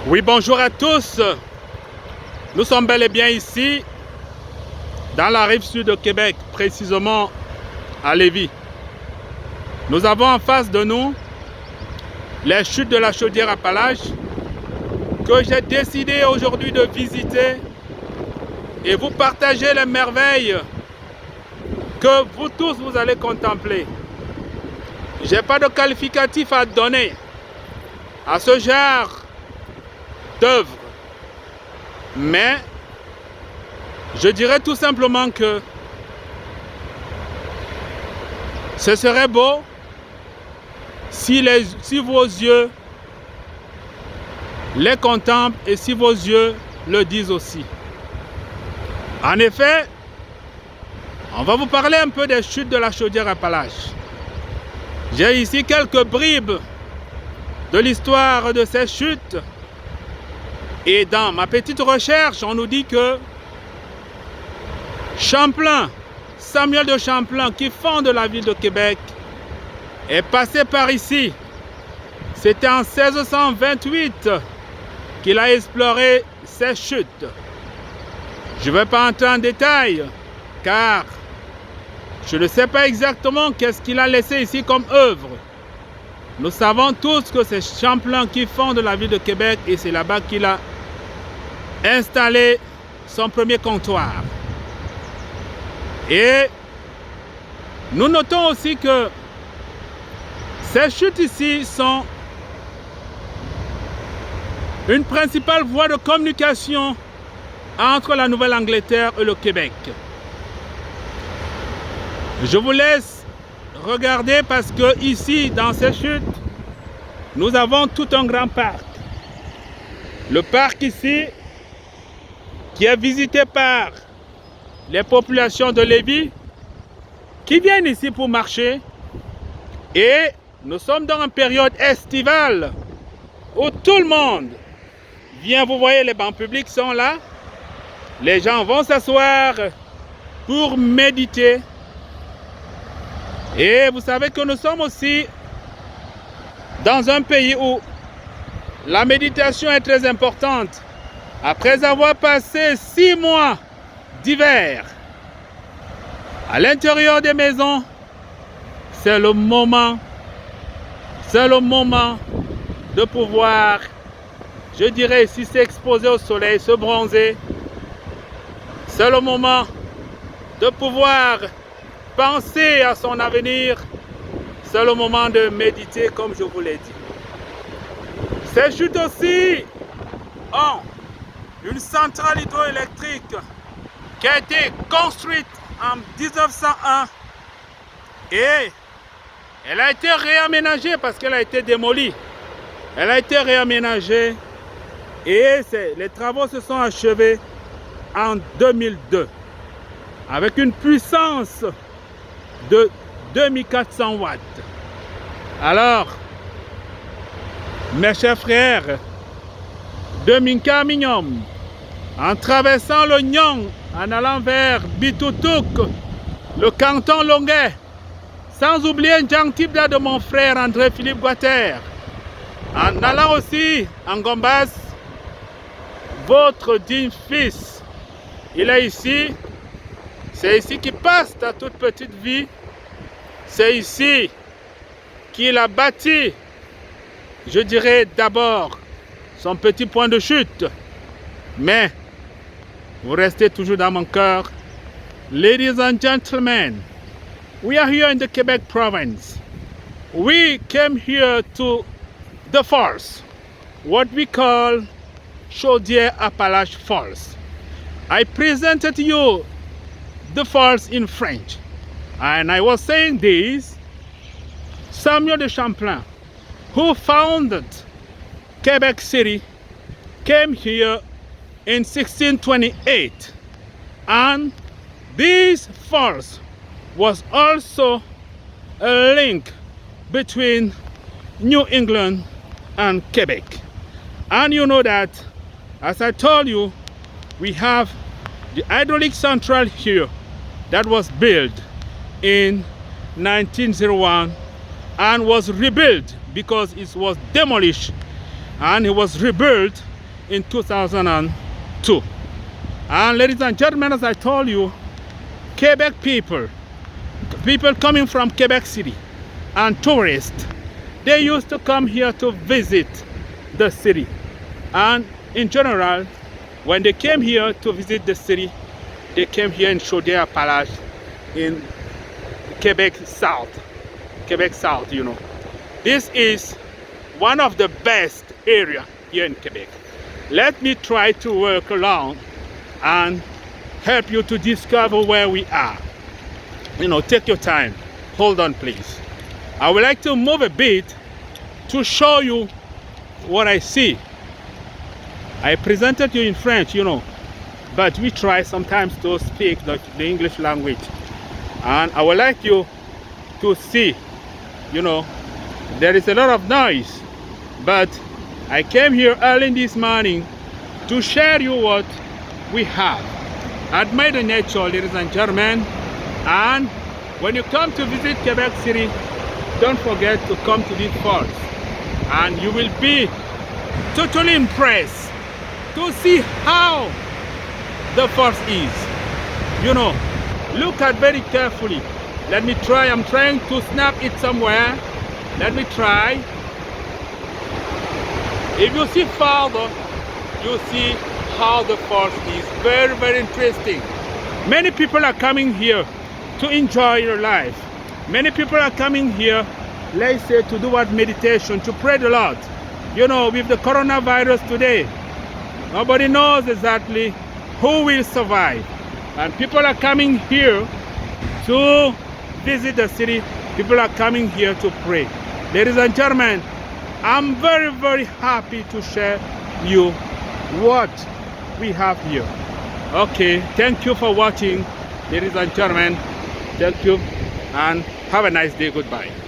Oui, bonjour à tous. Nous sommes bel et bien ici, dans la rive sud de Québec, précisément à Lévis. Nous avons en face de nous les chutes de la Chaudière-Appalaches que j'ai décidé aujourd'hui de visiter et vous partager les merveilles que vous tous vous allez contempler. Je n'ai pas de qualificatif à donner à ce genre d'œuvre, mais je dirais tout simplement que ce serait beau si vos yeux les contemplent et si vos yeux le disent aussi. En effet, on va vous parler un peu des chutes de la Chaudière-Appalaches. J'ai ici quelques bribes de l'histoire de ces chutes. Et dans ma petite recherche, on nous dit que Champlain, Samuel de Champlain, qui fonde la ville de Québec, est passé par ici. C'était en 1628 qu'il a exploré ces chutes. Je ne vais pas entrer en détail, car je ne sais pas exactement qu'est-ce qu'il a laissé ici comme œuvre. Nous savons tous que c'est Champlain qui fonde la ville de Québec et c'est là-bas qu'il a installé son premier comptoir. Et nous notons aussi que ces chutes ici sont une principale voie de communication entre la Nouvelle-Angleterre et le Québec. Je vous laisse regarder parce que ici, dans ces chutes, nous avons tout un grand parc. Le parc ici, qui est visité par les populations de Lévis, qui viennent ici pour marcher. Et nous sommes dans une période estivale où tout le monde vient. Vous voyez, les bancs publics sont là. Les gens vont s'asseoir pour méditer. Et vous savez que nous sommes aussi dans un pays où la méditation est très importante. Après avoir passé 6 mois d'hiver à l'intérieur des maisons, c'est le moment de pouvoir, je dirais, si s'exposer au soleil, se bronzer. C'est le moment de pouvoir penser à son avenir. C'est le moment de méditer, comme je vous l'ai dit. Ces chutes aussi ont une centrale hydroélectrique qui a été construite en 1901 et elle a été réaménagée parce qu'elle a été démolie. Elle a été réaménagée et les travaux se sont achevés en 2002 avec une puissance de 2400 watts. Alors, mes chers frères, de Minkaminyom, en traversant le Nyong, en allant vers Bitutuk, le canton Longuet, sans oublier Njantibla de mon frère André-Philippe Guater, en allant aussi en Gombas, votre digne fils, il est ici, c'est ici qu'il passe ta toute petite vie, c'est ici qu'il a bâti, je dirais d'abord, son petit point de chute, mais vous restez toujours dans mon cœur. Ladies and gentlemen, we are here in the Quebec province. We came here to the falls, what we call Chaudière-Appalaches Falls. I presented you the falls in French, and I was saying this, Samuel de Champlain, who founded Quebec City, came here in 1628, and these falls was also a link between New England and Quebec. And you know that, as I told you, we have the hydraulic central here that was built in 1901 and was rebuilt because it was demolished, and it was rebuilt in 2002. And ladies and gentlemen, as I told you, Quebec people coming from Quebec City and tourists, they used to come here to visit the city. And in general, when they came here to visit the city, they came here in Chaudière Palace in Quebec South, you know. This is one of the best area here in Quebec. Let me try to work along and help you to discover where we are. You know, take your time. Hold on, please. I would like to move a bit to show you what I see. I presented you in French, you know, but we try sometimes to speak the English language. And I would like you to see, you know, there is a lot of noise, but I came here early this morning to share you what we have. Admire the nature, ladies and gentlemen. And when you come to visit Quebec City, don't forget to come to these falls. And you will be totally impressed to see how the falls is. You know, look at very carefully. Let me try. I'm trying to snap it somewhere. Let me try. If you see farther, you see how the falls is. Very, very interesting. Many people are coming here to enjoy your life. Many people are coming here, let's say, to do what? Meditation, to pray the Lord. You know, with the coronavirus today, nobody knows exactly who will survive. And people are coming here to visit the city. People are coming here to pray. Ladies and gentlemen, I'm very, very happy to share you what we have here. Okay, thank you for watching, ladies and gentlemen. Thank you and have a nice day. Goodbye.